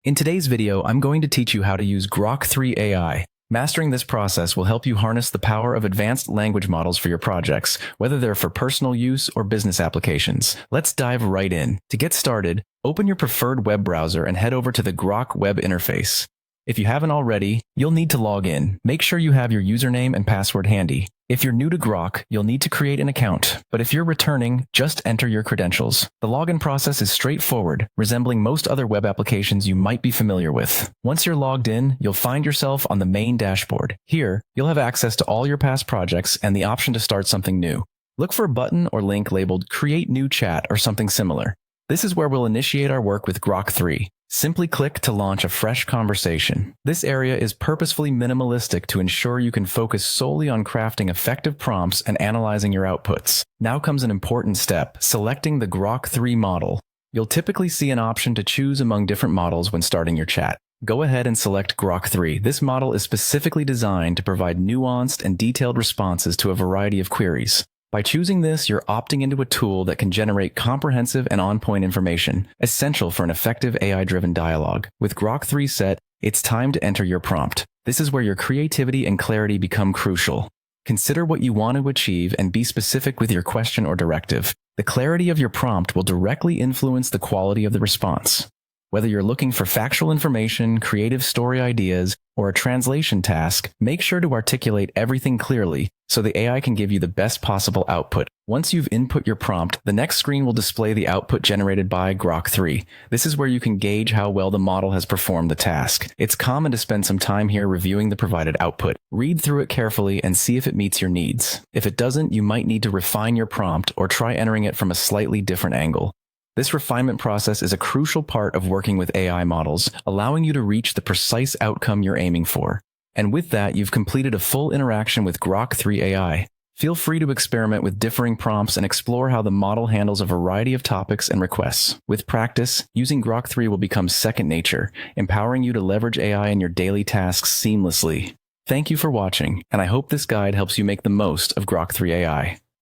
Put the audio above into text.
In today's video, I'm going to teach you how to use Grok 3 AI. Mastering this process will help you harness the power of advanced language models for your projects, whether they're for personal use or business applications. Let's dive right in. To get started, open your preferred web browser and head over to the Grok web interface. If you haven't already, you'll need to log in. Make sure you have your username and password handy. If you're new to Grok, you'll need to create an account, but if you're returning, just enter your credentials. The login process is straightforward, resembling most other web applications you might be familiar with. Once you're logged in, you'll find yourself on the main dashboard. Here, you'll have access to all your past projects and the option to start something new. Look for a button or link labeled Create New Chat or something similar. This is where we'll initiate our work with Grok 3. Simply click to launch a fresh conversation. This area is purposefully minimalistic to ensure you can focus solely on crafting effective prompts and analyzing your outputs. Now comes an important step, selecting the Grok 3 model. You'll typically see an option to choose among different models when starting your chat. Go ahead and select Grok 3. This model is specifically designed to provide nuanced and detailed responses to a variety of queries. By choosing this, you're opting into a tool that can generate comprehensive and on-point information, essential for an effective AI-driven dialogue. With Grok 3 set, it's time to enter your prompt. This is where your creativity and clarity become crucial. Consider what you want to achieve and be specific with your question or directive. The clarity of your prompt will directly influence the quality of the response. Whether you're looking for factual information, creative story ideas, or a translation task, make sure to articulate everything clearly so the AI can give you the best possible output. Once you've input your prompt, the next screen will display the output generated by Grok 3. This is where you can gauge how well the model has performed the task. It's common to spend some time here reviewing the provided output. Read through it carefully and see if it meets your needs. If it doesn't, you might need to refine your prompt or try entering it from a slightly different angle. This refinement process is a crucial part of working with AI models, allowing you to reach the precise outcome you're aiming for. And with that, you've completed a full interaction with Grok 3 AI. Feel free to experiment with differing prompts and explore how the model handles a variety of topics and requests. With practice, using Grok 3 will become second nature, empowering you to leverage AI in your daily tasks seamlessly. Thank you for watching, and I hope this guide helps you make the most of Grok 3 AI.